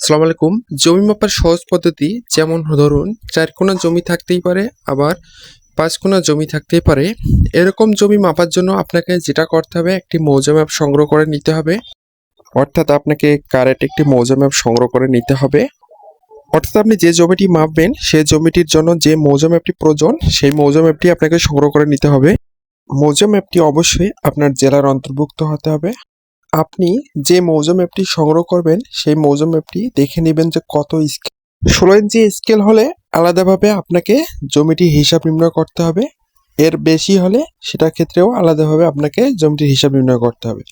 আসসালামু আলাইকুম। জমি মাপার সহজ পদ্ধতি যেমন ধরুন ৪ কোণা জমি থাকতেই পারে, আবার ৫ কোণা জমি থাকতেই পারে। এরকম জমি মাপার জন্য আপনাকে যেটা করতে হবে, একটি মৌজা ম্যাপ সংগ্রহ করে নিতে হবে। অর্থাৎ আপনাকে কারেন্ট একটি মৌজা ম্যাপ সংগ্রহ করে নিতে হবে। অর্থাৎ আপনি যে জমিটি মাপবেন সেই জমিটির জন্য যে মৌজা ম্যাপটি প্রয়োজন সেই মৌজা ম্যাপটি আপনাকে সংগ্রহ করে নিতে হবে। মৌজা ম্যাপটি অবশ্যই আপনার জেলার অন্তর্ভুক্ত হতে হবে। আপনি যে মৌজা ম্যাপটি সংগ্রহ করবেন সেই মৌজা ম্যাপটি দেখে নেবেন যে কত স্কেল। ১৬ ইঞ্চি স্কেল হলে আলাদাভাবে আপনাকে জমিটির হিসাব নির্ণয় করতে হবে। এর বেশি হলে সেটার ক্ষেত্রেও আলাদাভাবে আপনাকে জমিটির হিসাব নির্ণয় করতে হবে।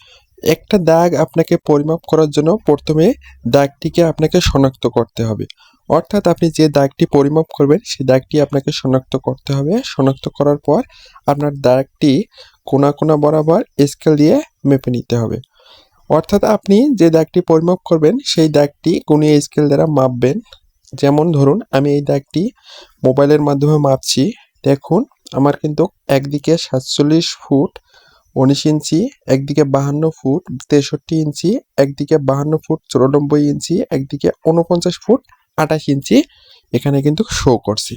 একটা দাগ আপনাকে পরিমাপ করার জন্য প্রথমে দাগটিকে আপনাকে শনাক্ত করতে হবে। অর্থাৎ আপনি যে দাগটি পরিমাপ করবেন সেই দাগটি আপনাকে শনাক্ত করতে হবে। শনাক্ত করার পর আপনার দাগটি কোণা কোণা বরাবর স্কেল দিয়ে মেপে নিতে হবে। অর্থাৎ আপনি যে দাগটি পরিমাপ করবেন সেই দাগটি গুণিয়ে স্কেল দ্বারা মাপবেন। যেমন ধরুন আমি এই দাগটি মোবাইলের মাধ্যমে মাপছি। দেখুন আমার কিন্তু একদিকে ৪৭ ফুট ১৯ ইঞ্চি, একদিকে ৫২ ফুট ৬৩ ইঞ্চি, একদিকে ৫২ ফুট ৯৪ ইঞ্চি, একদিকে ৪৯ ফুট ২৮ ইঞ্চি এখানে কিন্তু শো করছি।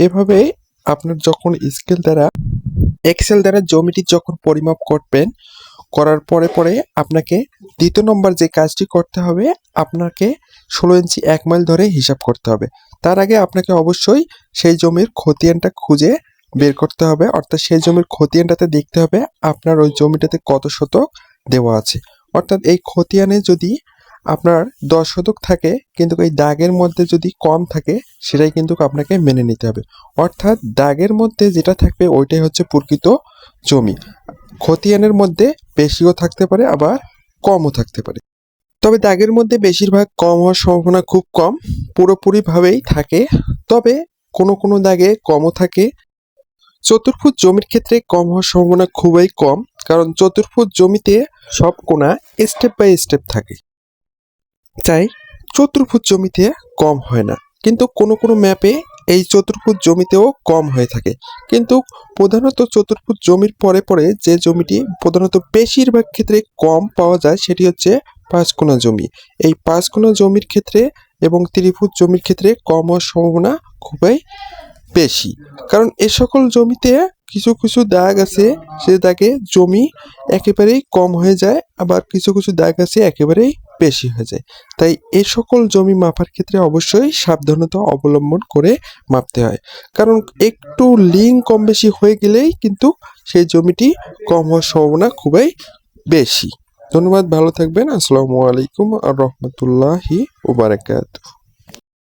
এভাবে আপনার যখন স্কেল দ্বারা এক্সেল দ্বারা জমিটি যখন পরিমাপ করবেন, করার পরে আপনাকে দ্বিতীয় নম্বর যে কাজটি করতে হবে, আপনাকে ১৬ ইঞ্চি ১ মাইল ধরে হিসাব করতে হবে। তার আগে আপনাকে অবশ্যই সেই জমির খতিয়ানটা খুঁজে বের করতে হবে। অর্থাৎ সেই জমির খতিয়ানটাতে দেখতে হবে আপনার ওই জমিটাতে কত শতক দেওয়া আছে। অর্থাৎ এই খতিয়ানে যদি আপনার ১০ শতক থাকে কিন্তু এই দাগের মধ্যে যদি কম থাকে সেটাই কিন্তু আপনাকে মেনে নিতে হবে। অর্থাৎ দাগের মধ্যে যেটা থাকবে ওইটাই হচ্ছে প্রকৃত জমি। খতিয়ানের মধ্যে বেশিও থাকতে পারে আবার কমও থাকতে পারে। তবে দাগের মধ্যে বেশিরভাগ কম হওয়ার সম্ভাবনা খুব কম, পুরোপুরিভাবেই থাকে। তবে কোনো দাগে কমও থাকে। চতুর্ভুজ জমির ক্ষেত্রে কম হওয়ার সম্ভাবনা খুবই কম, কারণ চতুর্ভুজ জমিতে সব কোণা স্টেপ বাই স্টেপ থাকে, তাই চতুর্ভুজ জমিতে কম হয় না। কিন্তু কোনো ম্যাপে এই চতুর্ভুজ জমিতেও কম হয়ে থাকে। কিন্তু প্রধানত চতুর্ভুজ জমির পরে যে জমিটি প্রধানত বেশিরভাগ ক্ষেত্রে কম পাওয়া যায় সেটি হচ্ছে ৫ কোণা জমি। এই ৫ কোণা জমির ক্ষেত্রে এবং ত্রিভুজ জমির ক্ষেত্রে কম হওয়ার সম্ভাবনা খুবই বেশি। কারণ এ সকল জমিতে কিছু দাগ আছে, সে দাগে জমি একেবারেই কম হয়ে যায়, আবার কিছু দাগ আছে একেবারেই বেশি হয়ে যায়। তাই এ সকল জমি মাপার ক্ষেত্রে অবশ্যই সাবধানতা অবলম্বন করে মাপতে হয়। কারণ একটু লিঙ্ক কম বেশি হয়ে গেলেই কিন্তু সেই জমিটি কম হওয়ার সম্ভাবনা খুবই বেশি। ধন্যবাদ, ভালো থাকবেন। আসসালামু আলাইকুম আর রহমতুল্লাহি ওয়া বারাকাতুহু।